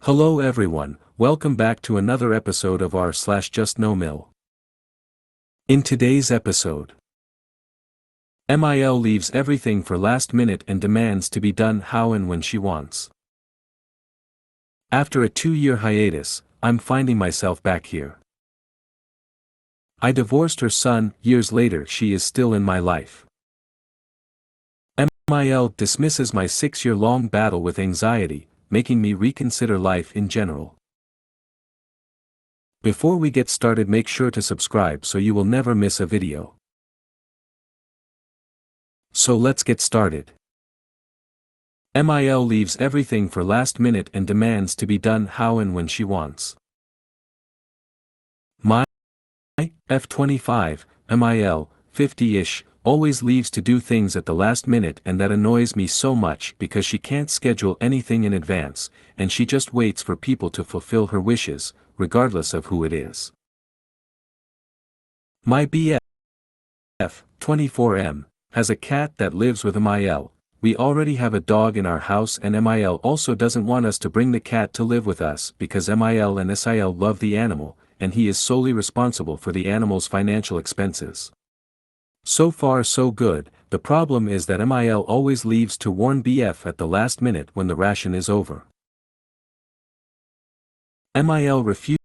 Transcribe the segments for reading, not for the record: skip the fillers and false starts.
Hello everyone, welcome back to another episode of r/JustNoMil. In today's episode, MIL leaves everything for last minute and demands to be done how and when she wants. After a 2-year hiatus, I'm finding myself back here. I divorced her son, years later she is still in my life. MIL dismisses my 6-year-long battle with anxiety, making me reconsider life in general. Before we get started, make sure to subscribe so you will never miss a video. So let's get started. MIL leaves everything for last minute and demands to be done how and when she wants. My F25, MIL, 50-ish, always leaves to do things at the last minute, and that annoys me so much because she can't schedule anything in advance, and she just waits for people to fulfill her wishes, regardless of who it is. My BF, 24M, has a cat that lives with MIL. We already have a dog in our house, and MIL also doesn't want us to bring the cat to live with us because MIL and SIL love the animal, and he is solely responsible for the animal's financial expenses. So far so good. The problem is that MIL always leaves to warn BF at the last minute when the ration is over. MIL refuses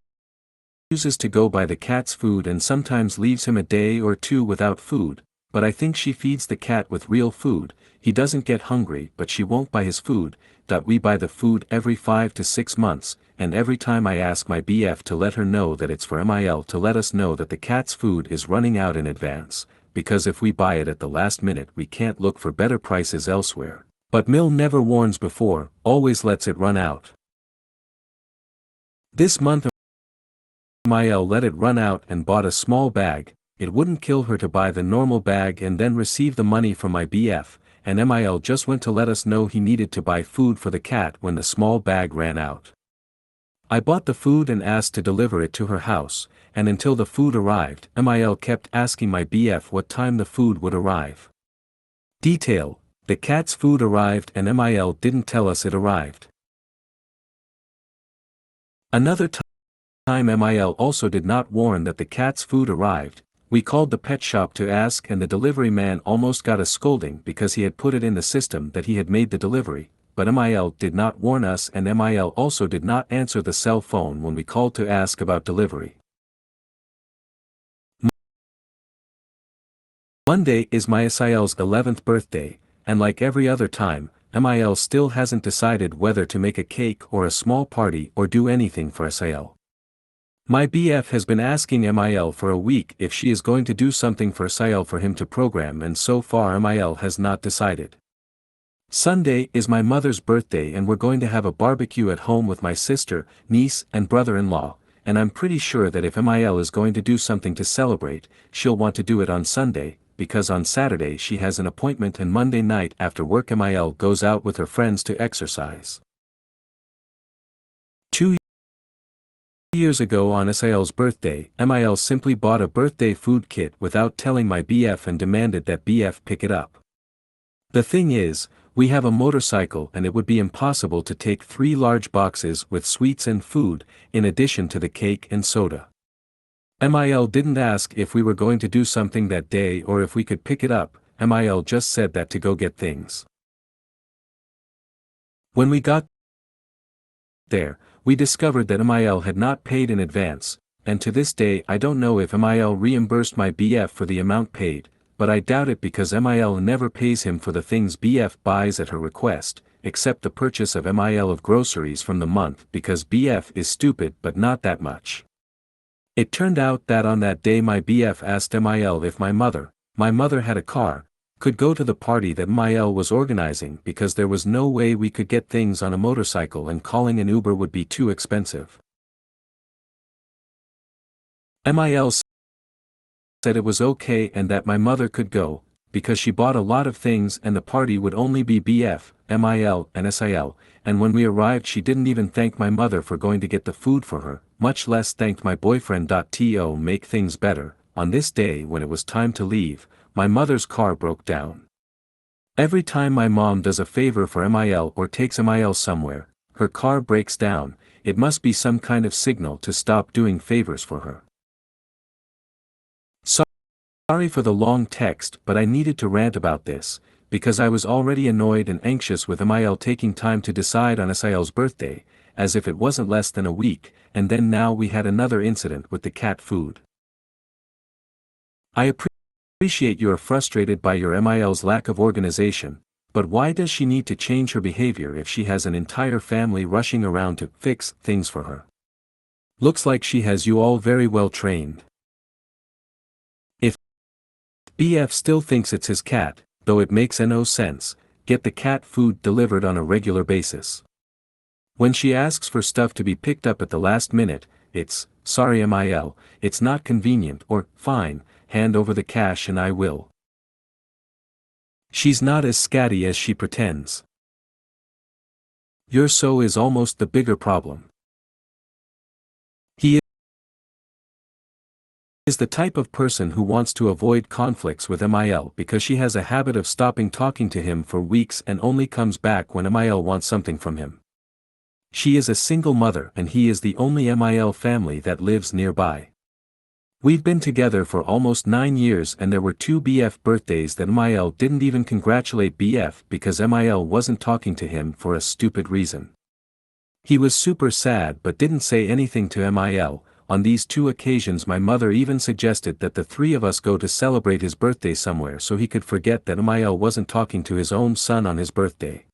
to go buy the cat's food and sometimes leaves him a day or two without food, but I think she feeds the cat with real food. He doesn't get hungry, but she won't buy his food. We buy the food every 5 to 6 months, and every time I ask my BF to let her know that it's for MIL to let us know that the cat's food is running out in advance, because if we buy it at the last minute we can't look for better prices elsewhere. But Mil never warns before, always lets it run out. This month MIL let it run out and bought a small bag. It wouldn't kill her to buy the normal bag and then receive the money from my BF, and MIL just went to let us know he needed to buy food for the cat when the small bag ran out. I bought the food and asked to deliver it to her house, and until the food arrived, MIL kept asking my BF what time the food would arrive. Detail: the cat's food arrived and MIL didn't tell us it arrived. Another time MIL also did not warn that the cat's food arrived. We called the pet shop to ask, and the delivery man almost got a scolding because he had put it in the system that he had made the delivery, but MIL did not warn us, and MIL also did not answer the cell phone when we called to ask about delivery. Monday is my SIL's 11th birthday, and like every other time, MIL still hasn't decided whether to make a cake or a small party or do anything for SIL. My BF has been asking MIL for a week if she is going to do something for SIL for him to program, and so far MIL has not decided. Sunday is my mother's birthday, and we're going to have a barbecue at home with my sister, niece, and brother-in-law, and I'm pretty sure that if MIL is going to do something to celebrate, she'll want to do it on Sunday, because on Saturday she has an appointment, and Monday night after work MIL goes out with her friends to exercise. 2 years ago on SIL's birthday, MIL simply bought a birthday food kit without telling my BF and demanded that BF pick it up. The thing is, we have a motorcycle and it would be impossible to take 3 large boxes with sweets and food, in addition to the cake and soda. MIL didn't ask if we were going to do something that day or if we could pick it up. MIL just said that to go get things. When we got there, we discovered that MIL had not paid in advance, and to this day I don't know if MIL reimbursed my BF for the amount paid, but I doubt it because MIL never pays him for the things BF buys at her request, except the purchase of MIL of groceries from the month, because BF is stupid but not that much. It turned out that on that day my BF asked MIL if my mother had a car, could go to the party that MIL was organizing, because there was no way we could get things on a motorcycle and calling an Uber would be too expensive. MIL said it was okay and that my mother could go, because she bought a lot of things and the party would only be BF, MIL, and SIL, and when we arrived she didn't even thank my mother for going to get the food for her, much less thanked my boyfriend. To make things better, on this day when it was time to leave, my mother's car broke down. Every time my mom does a favor for MIL or takes MIL somewhere, her car breaks down, it must be some kind of signal to stop doing favors for her. Sorry for the long text, but I needed to rant about this, because I was already annoyed and anxious with MIL taking time to decide on SIL's birthday, as if it wasn't less than a week, and then now we had another incident with the cat food. I appreciate you are frustrated by your MIL's lack of organization, but why does she need to change her behavior if she has an entire family rushing around to fix things for her? Looks like she has you all very well trained. If BF still thinks it's his cat, though it makes no sense, get the cat food delivered on a regular basis. When she asks for stuff to be picked up at the last minute, it's, sorry MIL, it's not convenient, or, fine, hand over the cash and I will. She's not as scatty as she pretends. Your so is almost the bigger problem. He is the type of person who wants to avoid conflicts with MIL because she has a habit of stopping talking to him for weeks and only comes back when MIL wants something from him. She is a single mother and he is the only MIL family that lives nearby. We've been together for almost 9 years and there were 2 BF birthdays that MIL didn't even congratulate BF because MIL wasn't talking to him for a stupid reason. He was super sad but didn't say anything to MIL. On these 2 occasions my mother even suggested that the 3 of us go to celebrate his birthday somewhere so he could forget that MIL wasn't talking to his own son on his birthday.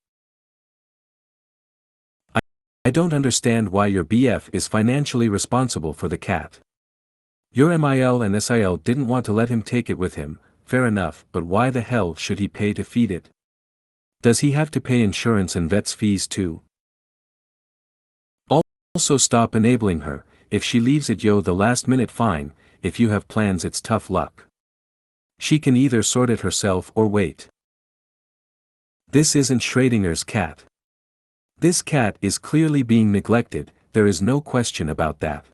I don't understand why your BF is financially responsible for the cat. Your MIL and SIL didn't want to let him take it with him, fair enough, but why the hell should he pay to feed it? Does he have to pay insurance and vet's fees too? Also stop enabling her. If she leaves it the last minute fine, if you have plans it's tough luck. She can either sort it herself or wait. This isn't Schrodinger's cat. This cat is clearly being neglected, there is no question about that.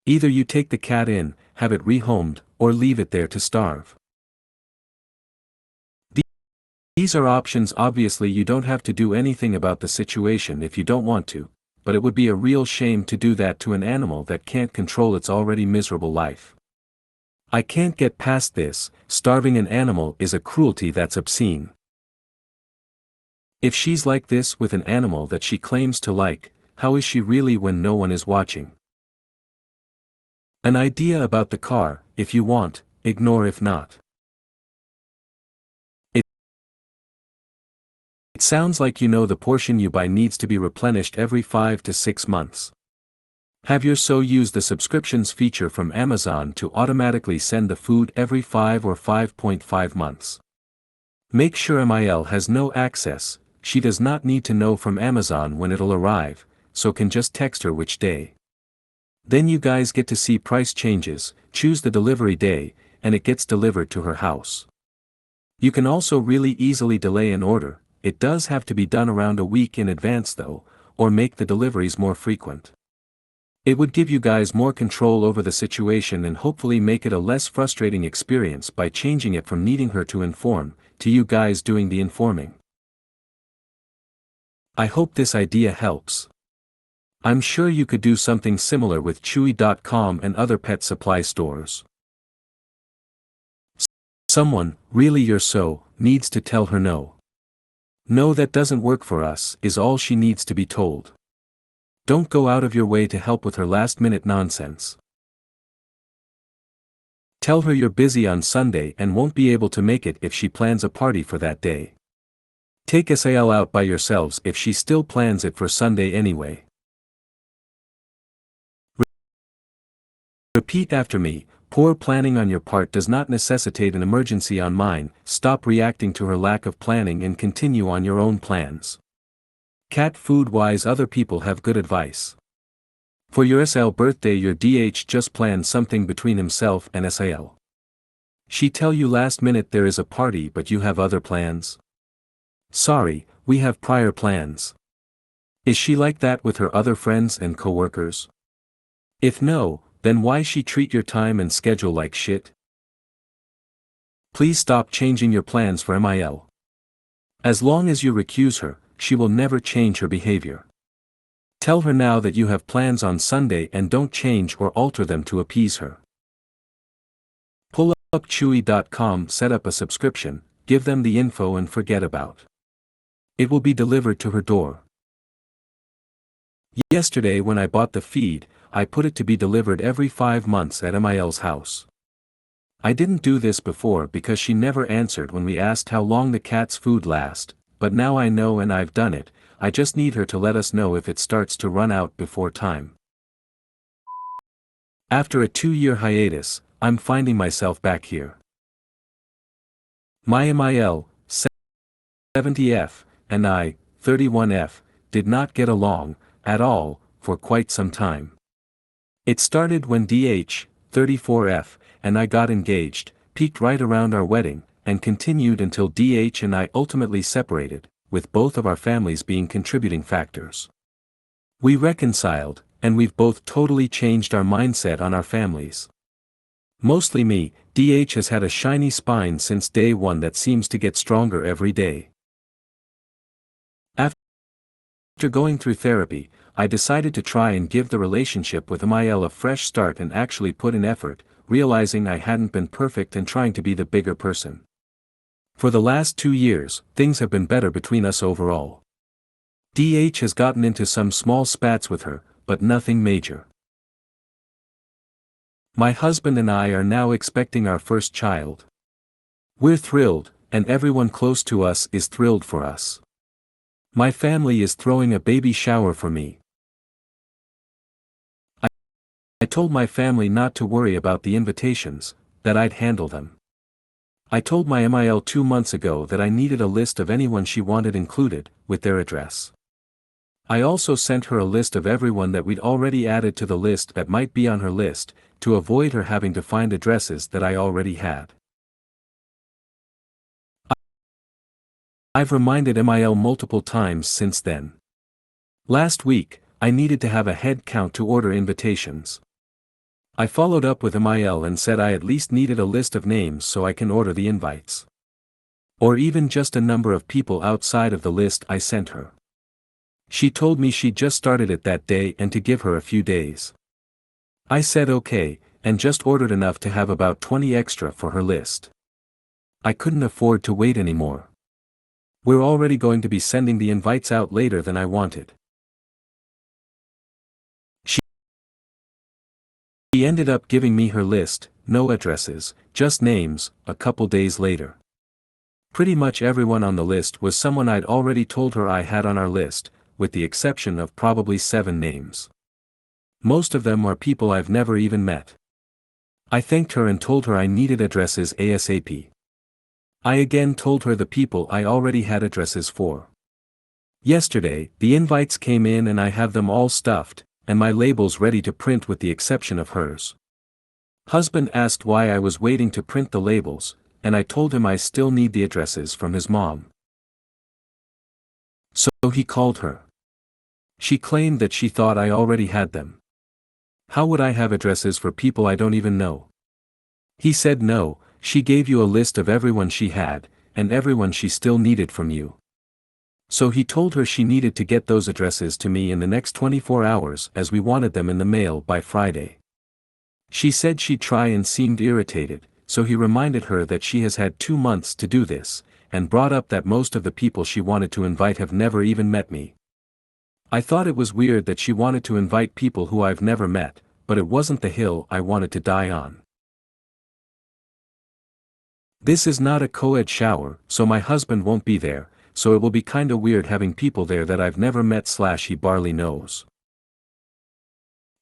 Either you take the cat in, have it rehomed, or leave it there to starve. These are options. Obviously you don't have to do anything about the situation if you don't want to, but it would be a real shame to do that to an animal that can't control its already miserable life. I can't get past this. Starving an animal is a cruelty that's obscene. If she's like this with an animal that she claims to like, how is she really when no one is watching? An idea about the car: if you want, ignore; if not. It sounds like the portion you buy needs to be replenished every 5 to 6 months. Have your so use the subscriptions feature from Amazon to automatically send the food every 5 or 5.5 months. Make sure MIL has no access. She does not need to know from Amazon when it'll arrive, so can just text her which day. Then you guys get to see price changes, choose the delivery day, and it gets delivered to her house. You can also really easily delay an order. It does have to be done around a week in advance though, or make the deliveries more frequent. It would give you guys more control over the situation and hopefully make it a less frustrating experience by changing it from needing her to inform, to you guys doing the informing. I hope this idea helps. I'm sure you could do something similar with Chewy.com and other pet supply stores. Someone, really your so, needs to tell her no. No, that doesn't work for us, is all she needs to be told. Don't go out of your way to help with her last-minute nonsense. Tell her you're busy on Sunday and won't be able to make it if she plans a party for that day. Take SIL out by yourselves if she still plans it for Sunday anyway. Repeat after me: poor planning on your part does not necessitate an emergency on mine. Stop reacting to her lack of planning and continue on your own plans. Cat food wise, other people have good advice. For your SL birthday, your DH just planned something between himself and SIL. She tell you last minute there is a party but you have other plans? Sorry, we have prior plans. Is she like that with her other friends and co-workers? If no, then why she treat your time and schedule like shit? Please stop changing your plans for MIL. As long as you recuse her, she will never change her behavior. Tell her now that you have plans on Sunday and don't change or alter them to appease her. Pull up Chewy.com, set up a subscription, give them the info and forget about. It will be delivered to her door. Yesterday when I bought the feed, I put it to be delivered every 5 months at MIL's house. I didn't do this before because she never answered when we asked how long the cat's food lasts, but now I know and I've done it. I just need her to let us know if it starts to run out before time. After a 2-year hiatus, I'm finding myself back here. My MIL, 70F, and I, 31F, did not get along, at all, for quite some time. It started when DH, 34F, and I got engaged, peaked right around our wedding, and continued until DH and I ultimately separated, with both of our families being contributing factors. We reconciled, and we've both totally changed our mindset on our families. Mostly me, DH has had a shiny spine since day one that seems to get stronger every day. After going through therapy, I decided to try and give the relationship with MIL a fresh start and actually put in effort, realizing I hadn't been perfect and trying to be the bigger person. For the last 2 years, things have been better between us overall. DH has gotten into some small spats with her, but nothing major. My husband and I are now expecting our first child. We're thrilled, and everyone close to us is thrilled for us. My family is throwing a baby shower for me. I told my family not to worry about the invitations, that I'd handle them. I told my MIL 2 months ago that I needed a list of anyone she wanted included, with their address. I also sent her a list of everyone that we'd already added to the list that might be on her list, to avoid her having to find addresses that I already had. I've reminded MIL multiple times since then. Last week, I needed to have a head count to order invitations. I followed up with MIL and said I at least needed a list of names so I can order the invites. Or even just a number of people outside of the list I sent her. She told me she just started it that day and to give her a few days. I said okay, and just ordered enough to have about 20 extra for her list. I couldn't afford to wait anymore. We're already going to be sending the invites out later than I wanted. She ended up giving me her list, no addresses, just names, a couple days later. Pretty much everyone on the list was someone I'd already told her I had on our list, with the exception of probably 7 names. Most of them are people I've never even met. I thanked her and told her I needed addresses ASAP. I again told her the people I already had addresses for. Yesterday, the invites came in and I have them all stuffed, and my labels ready to print with the exception of hers. Husband asked why I was waiting to print the labels, and I told him I still need the addresses from his mom. So he called her. She claimed that she thought I already had them. How would I have addresses for people I don't even know? He said no, she gave you a list of everyone she had, and everyone she still needed from you. So he told her she needed to get those addresses to me in the next 24 hours as we wanted them in the mail by Friday. She said she'd try and seemed irritated, so he reminded her that she has had 2 months to do this, and brought up that most of the people she wanted to invite have never even met me. I thought it was weird that she wanted to invite people who I've never met, but it wasn't the hill I wanted to die on. This is not a co-ed shower, so my husband won't be there, so it will be kinda weird having people there that I've never met / he barely knows.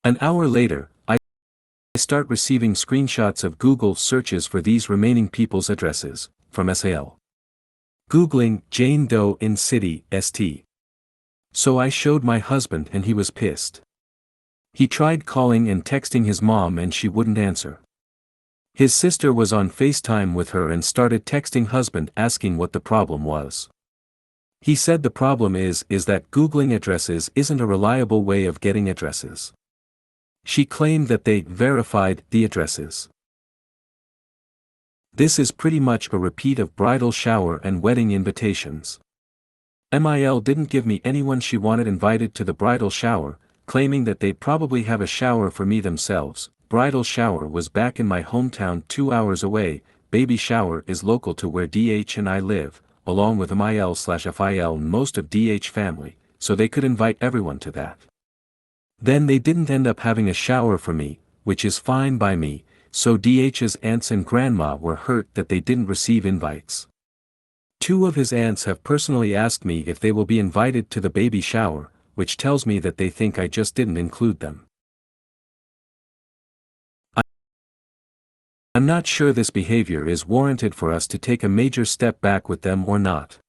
An hour later, I start receiving screenshots of Google searches for these remaining people's addresses, from SAL. Googling Jane Doe in City, St. So I showed my husband and he was pissed. He tried calling and texting his mom and she wouldn't answer. His sister was on FaceTime with her and started texting husband asking what the problem was. He said the problem is that Googling addresses isn't a reliable way of getting addresses. She claimed that they verified the addresses. This is pretty much a repeat of bridal shower and wedding invitations. MIL didn't give me anyone she wanted invited to the bridal shower, claiming that they'd probably have a shower for me themselves. Bridal shower was back in my hometown 2 hours away. Baby shower is local to where DH and I live, along with MIL/FIL and most of DH family, so they could invite everyone to that. Then they didn't end up having a shower for me, which is fine by me, so DH's aunts and grandma were hurt that they didn't receive invites. 2 of his aunts have personally asked me if they will be invited to the baby shower, which tells me that they think I just didn't include them. I'm not sure this behavior is warranted for us to take a major step back with them or not.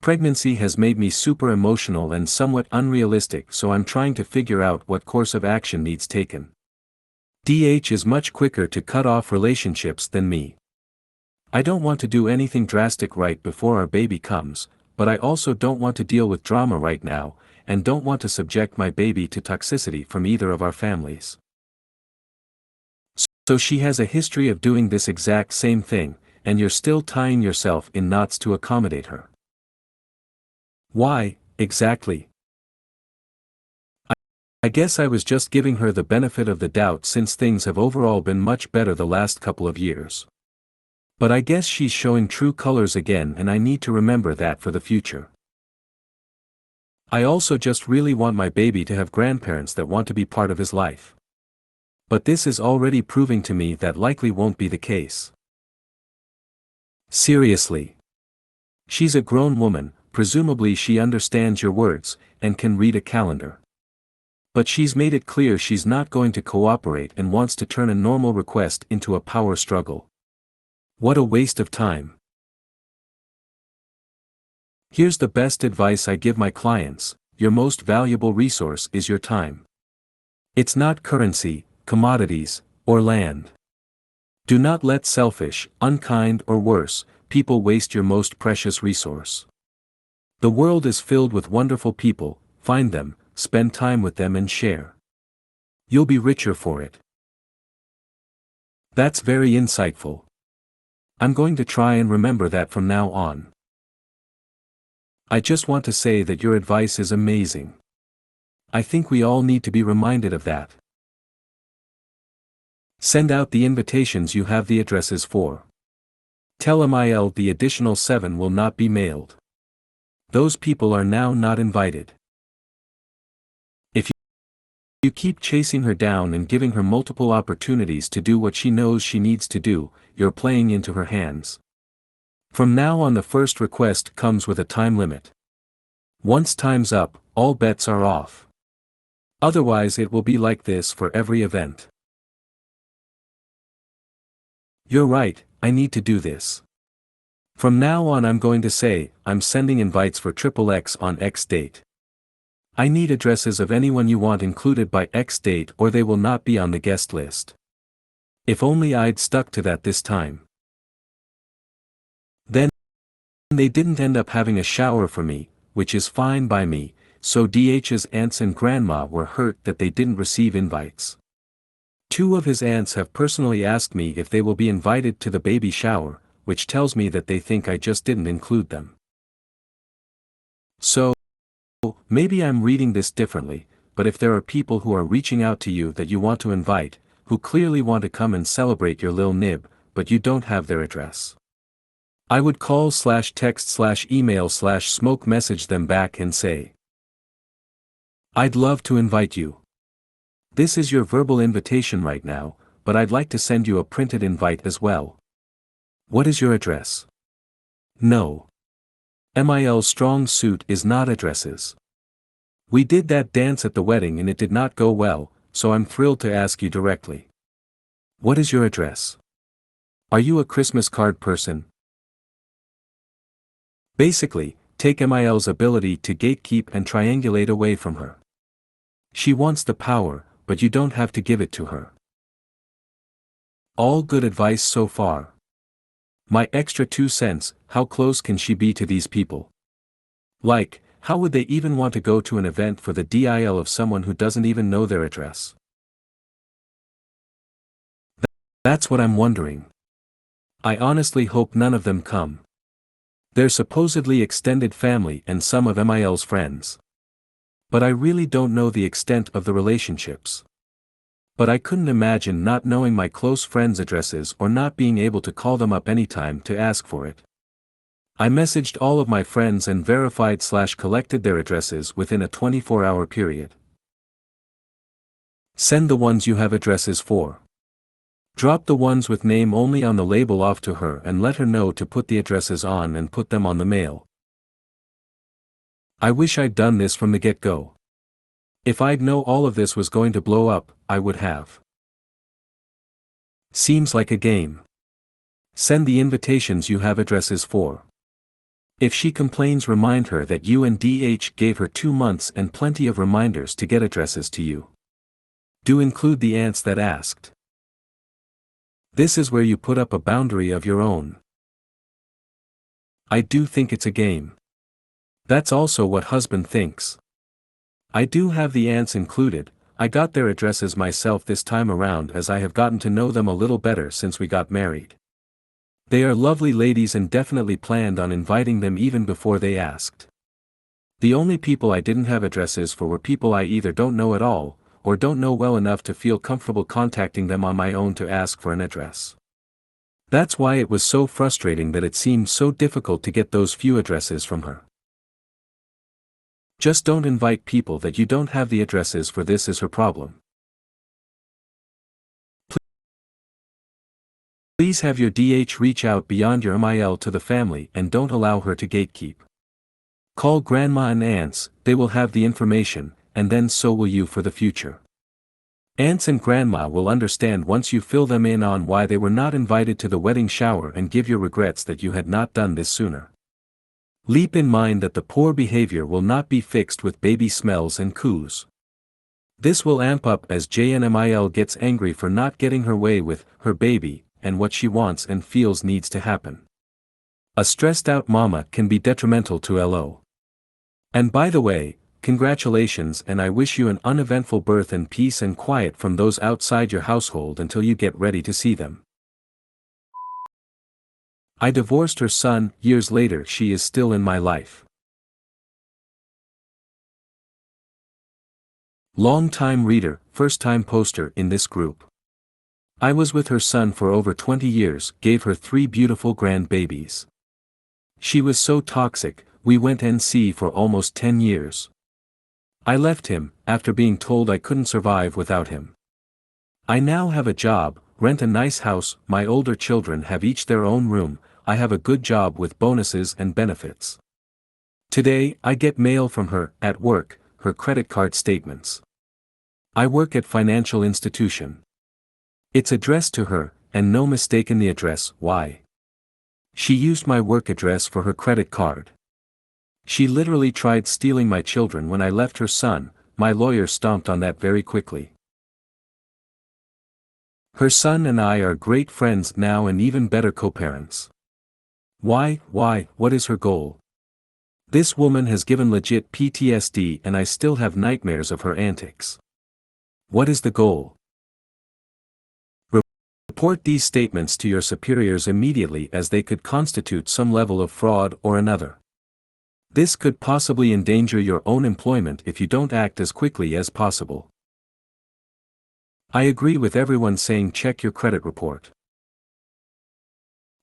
Pregnancy has made me super emotional and somewhat unrealistic, so I'm trying to figure out what course of action needs taken. DH is much quicker to cut off relationships than me. I don't want to do anything drastic right before our baby comes, but I also don't want to deal with drama right now, and don't want to subject my baby to toxicity from either of our families. So she has a history of doing this exact same thing, and you're still tying yourself in knots to accommodate her. Why, exactly? I guess I was just giving her the benefit of the doubt since things have overall been much better the last couple of years. But I guess she's showing true colors again, and I need to remember that for the future. I also just really want my baby to have grandparents that want to be part of his life. But this is already proving to me that likely won't be the case. Seriously. She's a grown woman, presumably she understands your words, and can read a calendar. But she's made it clear she's not going to cooperate and wants to turn a normal request into a power struggle. What a waste of time. Here's the best advice I give my clients: your most valuable resource is your time. It's not currency, commodities, or land. Do not let selfish, unkind, or worse, people waste your most precious resource. The world is filled with wonderful people. Find them, spend time with them and share. You'll be richer for it. That's very insightful. I'm going to try and remember that from now on. I just want to say that your advice is amazing. I think we all need to be reminded of that. Send out the invitations you have the addresses for. Tell MIL the additional 7 will not be mailed. Those people are now not invited. If you keep chasing her down and giving her multiple opportunities to do what she knows she needs to do, you're playing into her hands. From now on, the first request comes with a time limit. Once time's up, all bets are off. Otherwise it will be like this for every event. You're right, I need to do this. From now on I'm going to say, I'm sending invites for XXX on X date. I need addresses of anyone you want included by X date, or they will not be on the guest list. If only I'd stuck to that this time. Then they didn't end up having a shower for me, which is fine by me, so DH's aunts and grandma were hurt that they didn't receive invites. 2 of his aunts have personally asked me if they will be invited to the baby shower, which tells me that they think I just didn't include them. So, maybe I'm reading this differently, but if there are people who are reaching out to you that you want to invite, who clearly want to come and celebrate your lil nib, but you don't have their address, I would call/text/email/smoke message them back and say, I'd love to invite you. This is your verbal invitation right now, but I'd like to send you a printed invite as well. What is your address? No. MIL's strong suit is not addresses. We did that dance at the wedding and it did not go well, so I'm thrilled to ask you directly. What is your address? Are you a Christmas card person? Basically, take MIL's ability to gatekeep and triangulate away from her. She wants the power, but you don't have to give it to her. All good advice so far. My extra 2 cents, how close can she be to these people? Like, how would they even want to go to an event for the DIL of someone who doesn't even know their address? That's what I'm wondering. I honestly hope none of them come. They're supposedly extended family and some of MIL's friends. But I really don't know the extent of the relationships. But I couldn't imagine not knowing my close friends' addresses or not being able to call them up anytime to ask for it. I messaged all of my friends and verified/collected their addresses within a 24-hour period. Send the ones you have addresses for. Drop the ones with name only on the label off to her and let her know to put the addresses on and put them on the mail. I wish I'd done this from the get-go. If I'd know all of this was going to blow up, I would have. Seems like a game. Send the invitations you have addresses for. If she complains, remind her that you and DH gave her 2 months and plenty of reminders to get addresses to you. Do include the aunts that asked. This is where you put up a boundary of your own. I do think it's a game. That's also what husband thinks. I do have the aunts included. I got their addresses myself this time around as I have gotten to know them a little better since we got married. They are lovely ladies and definitely planned on inviting them even before they asked. The only people I didn't have addresses for were people I either don't know at all, or don't know well enough to feel comfortable contacting them on my own to ask for an address. That's why it was so frustrating that it seemed so difficult to get those few addresses from her. Just don't invite people that you don't have the addresses for. This is her problem. Please have your DH reach out beyond your MIL to the family and don't allow her to gatekeep. Call grandma and aunts, they will have the information, and then so will you for the future. Aunts and grandma will understand once you fill them in on why they were not invited to the wedding shower and give your regrets that you had not done this sooner. Keep in mind that the poor behavior will not be fixed with baby smells and coos. This will amp up as JNMIL gets angry for not getting her way with her baby and what she wants and feels needs to happen. A stressed out mama can be detrimental to LO. And by the way, congratulations, and I wish you an uneventful birth and peace and quiet from those outside your household until you get ready to see them. I divorced her son. Years later she is still in my life. Long-time reader, first-time poster in this group. I was with her son for over 20 years, gave her 3 beautiful grandbabies. She was so toxic, we went NC for almost 10 years. I left him, after being told I couldn't survive without him. I now have a job, rent a nice house, my older children have each their own room, I have a good job with bonuses and benefits. Today, I get mail from her, at work, her credit card statements. I work at financial institution. It's addressed to her, and no mistake in the address. Why? She used my work address for her credit card. She literally tried stealing my children when I left her son. My lawyer stomped on that very quickly. Her son and I are great friends now and even better co-parents. Why, what is her goal? This woman has given legit PTSD and I still have nightmares of her antics. What is the goal? Report these statements to your superiors immediately as they could constitute some level of fraud or another. This could possibly endanger your own employment if you don't act as quickly as possible. I agree with everyone saying check your credit report.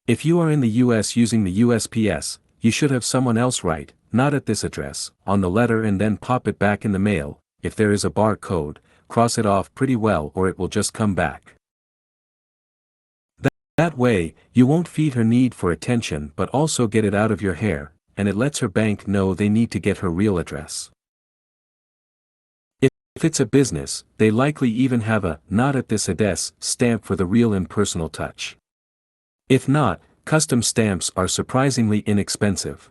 If you are in the US using the USPS, you should have someone else write, not at this address, on the letter and then pop it back in the mail. If there is a barcode, cross it off pretty well or it will just come back. That way, you won't feed her need for attention but also get it out of your hair, and it lets her bank know they need to get her real address. If it's a business, they likely even have a "not at this address" stamp for the real impersonal touch. If not, custom stamps are surprisingly inexpensive.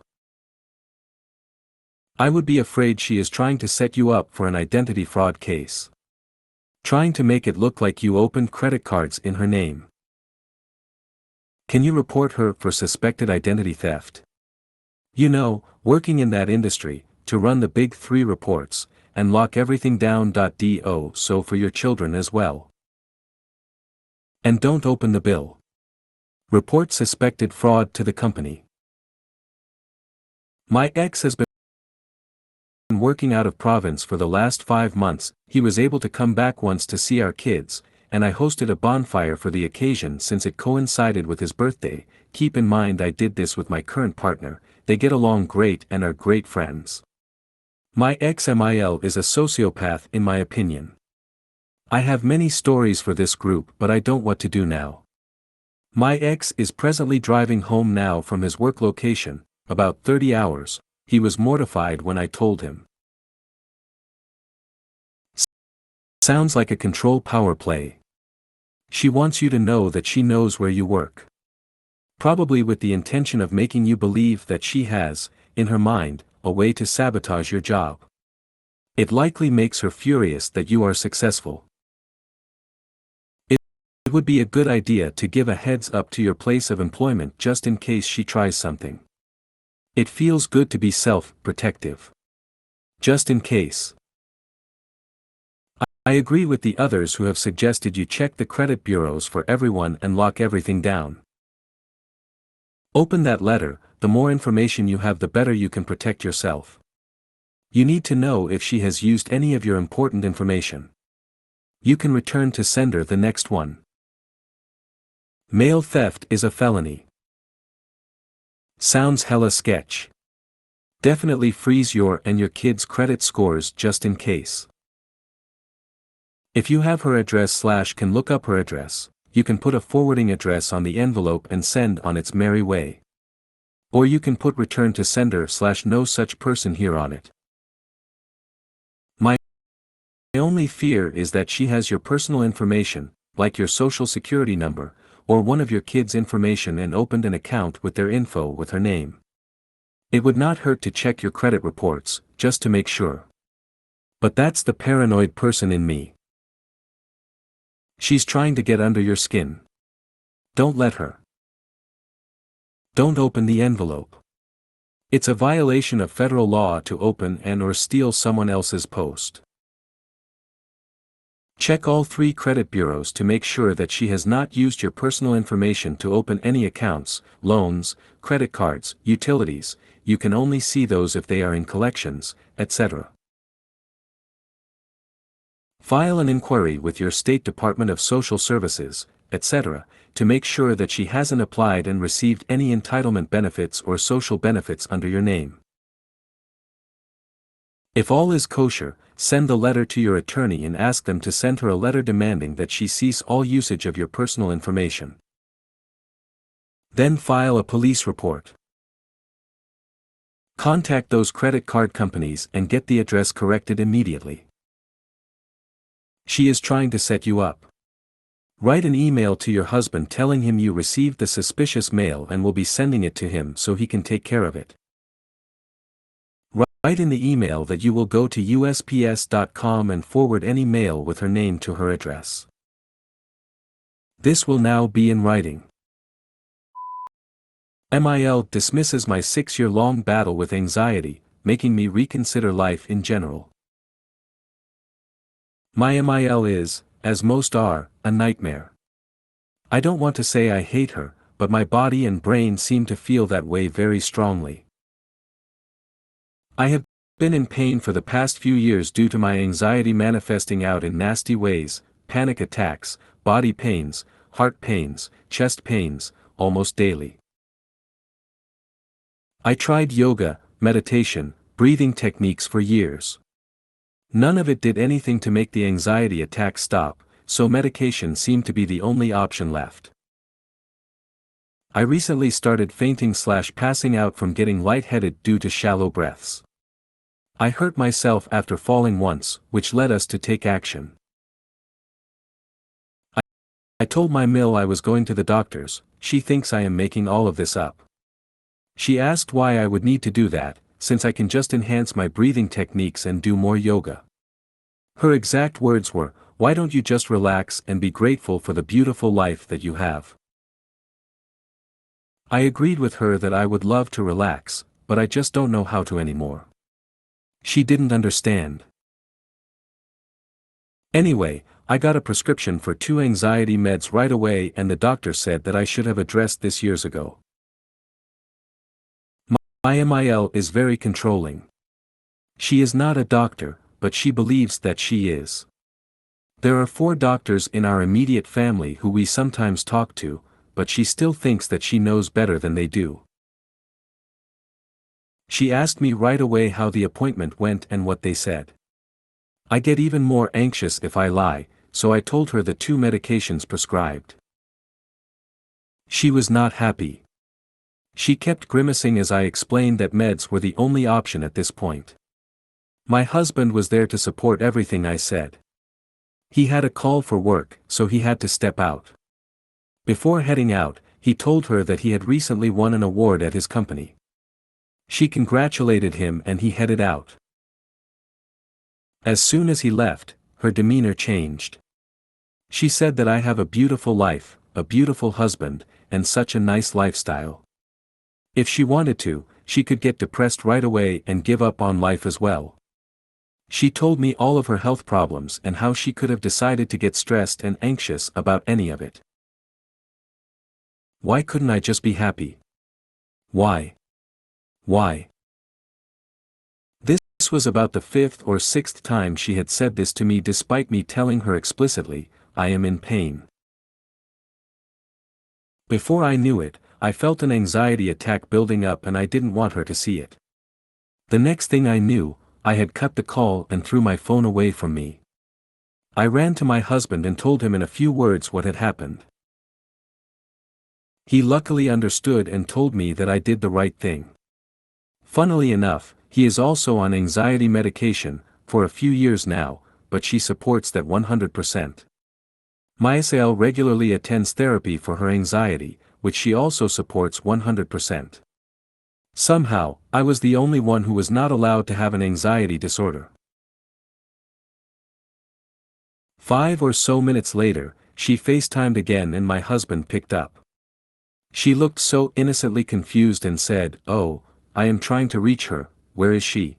I would be afraid she is trying to set you up for an identity fraud case. Trying to make it look like you opened credit cards in her name. Can you report her for suspected identity theft? You know, working in that industry, to run the big 3 reports, and lock everything down. Do so for your children as well. And don't open the bill. Report suspected fraud to the company. My ex has been working out of province for the last 5 months. He was able to come back once to see our kids, and I hosted a bonfire for the occasion since it coincided with his birthday. Keep in mind I did this with my current partner, they get along great and are great friends. My ex-MIL is a sociopath in my opinion. I have many stories for this group but I don't know what to do now. My ex is presently driving home now from his work location, about 30 hours, he was mortified when I told him. Sounds like a control power play. She wants you to know that she knows where you work. Probably with the intention of making you believe that she has, in her mind, a way to sabotage your job. It likely makes her furious that you are successful. It would be a good idea to give a heads up to your place of employment just in case she tries something. It feels good to be self-protective. Just in case. I agree with the others who have suggested you check the credit bureaus for everyone and lock everything down. Open that letter, the more information you have the better you can protect yourself. You need to know if she has used any of your important information. You can return to sender the next one. Mail theft is a felony. Sounds hella sketch. Definitely freeze your and your kids' credit scores just in case. If you have her address / can look up her address, you can put a forwarding address on the envelope and send on its merry way. Or you can put return to sender / no such person here on it. My only fear is that she has your personal information, like your social security number, or one of your kids' information and opened an account with their info with her name. It would not hurt to check your credit reports, just to make sure. But that's the paranoid person in me. She's trying to get under your skin. Don't let her. Don't open the envelope. It's a violation of federal law to open and/or steal someone else's post. Check all 3 credit bureaus to make sure that she has not used your personal information to open any accounts, loans, credit cards, utilities. You can only see those if they are in collections, etc. File an inquiry with your State Department of Social Services, etc., to make sure that she hasn't applied and received any entitlement benefits or social benefits under your name. If all is kosher, send the letter to your attorney and ask them to send her a letter demanding that she cease all usage of your personal information. Then file a police report. Contact those credit card companies and get the address corrected immediately. She is trying to set you up. Write an email to your husband telling him you received the suspicious mail and will be sending it to him so he can take care of it. Write in the email that you will go to USPS.com and forward any mail with her name to her address. This will now be in writing. MIL dismisses my 6-year-long battle with anxiety, making me reconsider life in general. My MIL is, as most are, a nightmare. I don't want to say I hate her, but my body and brain seem to feel that way very strongly. I have been in pain for the past few years due to my anxiety manifesting out in nasty ways, panic attacks, body pains, heart pains, chest pains, almost daily. I tried yoga, meditation, breathing techniques for years. None of it did anything to make the anxiety attacks stop, so medication seemed to be the only option left. I recently started fainting / passing out from getting lightheaded due to shallow breaths. I hurt myself after falling once, which led us to take action. I told my MIL I was going to the doctors. She thinks I am making all of this up. She asked why I would need to do that, since I can just enhance my breathing techniques and do more yoga. Her exact words were, "Why don't you just relax and be grateful for the beautiful life that you have?" I agreed with her that I would love to relax, but I just don't know how to anymore. She didn't understand. Anyway, I got a prescription for 2 anxiety meds right away and the doctor said that I should have addressed this years ago. My MIL is very controlling. She is not a doctor, but she believes that she is. There are 4 doctors in our immediate family who we sometimes talk to, but she still thinks that she knows better than they do. She asked me right away how the appointment went and what they said. I get even more anxious if I lie, so I told her the 2 medications prescribed. She was not happy. She kept grimacing as I explained that meds were the only option at this point. My husband was there to support everything I said. He had a call for work, so he had to step out. Before heading out, he told her that he had recently won an award at his company. She congratulated him and he headed out. As soon as he left, her demeanor changed. She said that I have a beautiful life, a beautiful husband, and such a nice lifestyle. If she wanted to, she could get depressed right away and give up on life as well. She told me all of her health problems and how she could have decided to get stressed and anxious about any of it. Why couldn't I just be happy? Why? Why? This was about the 5th or 6th time she had said this to me despite me telling her explicitly, I am in pain. Before I knew it, I felt an anxiety attack building up and I didn't want her to see it. The next thing I knew, I had cut the call and threw my phone away from me. I ran to my husband and told him in a few words what had happened. He luckily understood and told me that I did the right thing. Funnily enough, he is also on anxiety medication, for a few years now, but she supports that 100%. Mysael regularly attends therapy for her anxiety, which she also supports 100%. Somehow, I was the only one who was not allowed to have an anxiety disorder. 5 or so minutes later, she FaceTimed again and my husband picked up. She looked so innocently confused and said, "Oh, I am trying to reach her, where is she?"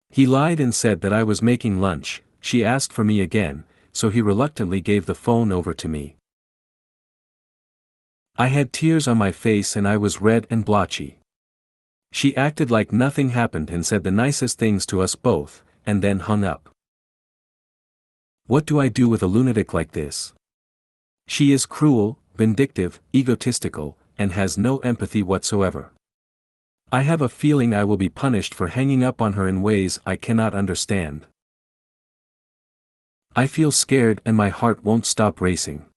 He lied and said that I was making lunch. She asked for me again, so he reluctantly gave the phone over to me. I had tears on my face and I was red and blotchy. She acted like nothing happened and said the nicest things to us both, and then hung up. What do I do with a lunatic like this? She is cruel, vindictive, egotistical, and has no empathy whatsoever. I have a feeling I will be punished for hanging up on her in ways I cannot understand. I feel scared and my heart won't stop racing.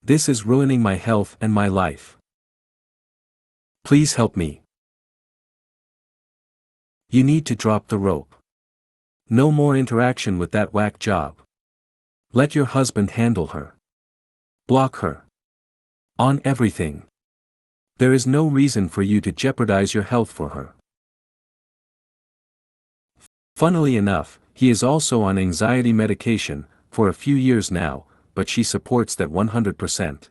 This is ruining my health and my life. Please help me. You need to drop the rope. No more interaction with that whack job. Let your husband handle her. Block her. On everything. There is no reason for you to jeopardize your health for her. Funnily enough, he is also on anxiety medication, for a few years now, but she supports that 100%.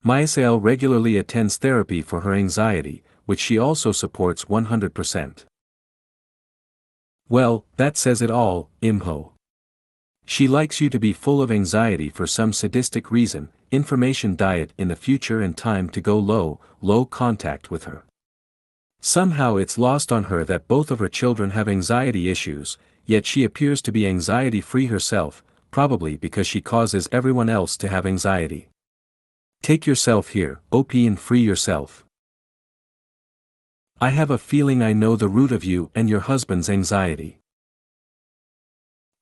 Mysael regularly attends therapy for her anxiety, which she also supports 100%. Well, that says it all, Imho. She likes you to be full of anxiety for some sadistic reason, information diet in the future and time to go low contact with her. Somehow it's lost on her that both of her children have anxiety issues, yet she appears to be anxiety-free herself, probably because she causes everyone else to have anxiety. Take yourself here, OP, and free yourself. I have a feeling I know the root of you and your husband's anxiety.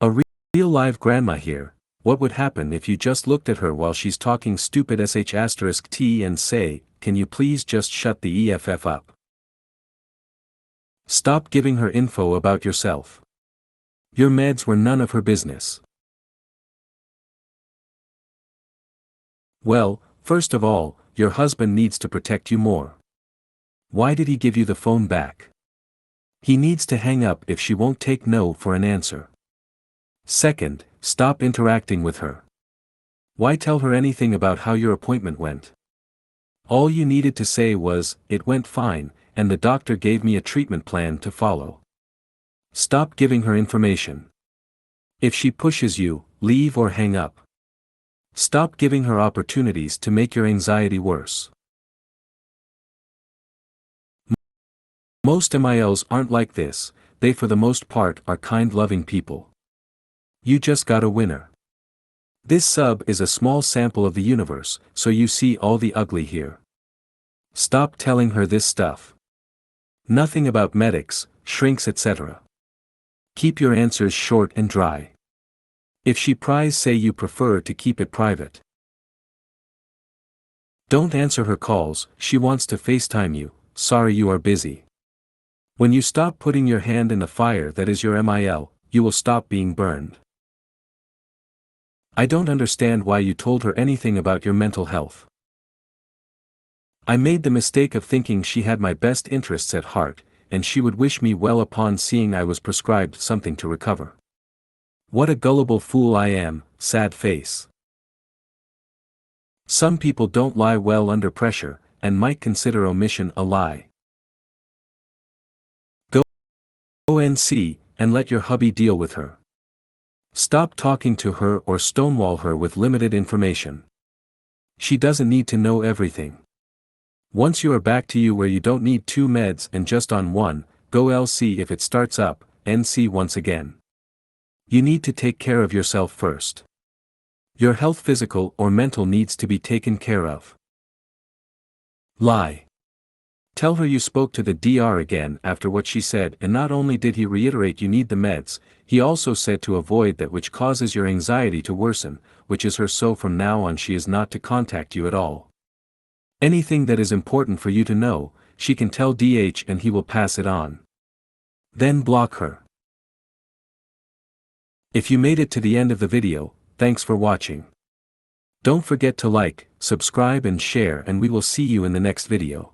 A real live grandma here. What would happen if you just looked at her while she's talking stupid sh*t and say, "Can you please just shut the EFF up? Stop giving her info about yourself. Your meds were none of her business." Well, first of all, your husband needs to protect you more. Why did he give you the phone back? He needs to hang up if she won't take no for an answer. Second, stop interacting with her. Why tell her anything about how your appointment went? All you needed to say was, "It went fine, and the doctor gave me a treatment plan to follow." Stop giving her information. If she pushes you, leave or hang up. Stop giving her opportunities to make your anxiety worse. Most MILs aren't like this, they for the most part are kind loving people. You just got a winner. This sub is a small sample of the universe, so you see all the ugly here. Stop telling her this stuff. Nothing about medics, shrinks etc. Keep your answers short and dry. If she pries, say you prefer to keep it private. Don't answer her calls, she wants to FaceTime you, sorry you are busy. When you stop putting your hand in the fire that is your MIL, you will stop being burned. I don't understand why you told her anything about your mental health. I made the mistake of thinking she had my best interests at heart, and she would wish me well upon seeing I was prescribed something to recover. What a gullible fool I am, sad face. Some people don't lie well under pressure, and might consider omission a lie. Go NC, and let your hubby deal with her. Stop talking to her or stonewall her with limited information. She doesn't need to know everything. Once you are back to you where you don't need 2 meds and just on one, go LC if it starts up, NC once again. You need to take care of yourself first. Your health, physical or mental, needs to be taken care of. Lie. Tell her you spoke to the DR again after what she said, and not only did he reiterate you need the meds, he also said to avoid that which causes your anxiety to worsen, which is her, so from now on she is not to contact you at all. Anything that is important for you to know, she can tell DH and he will pass it on. Then block her. If you made it to the end of the video, thanks for watching. Don't forget to like, subscribe and share, and we will see you in the next video.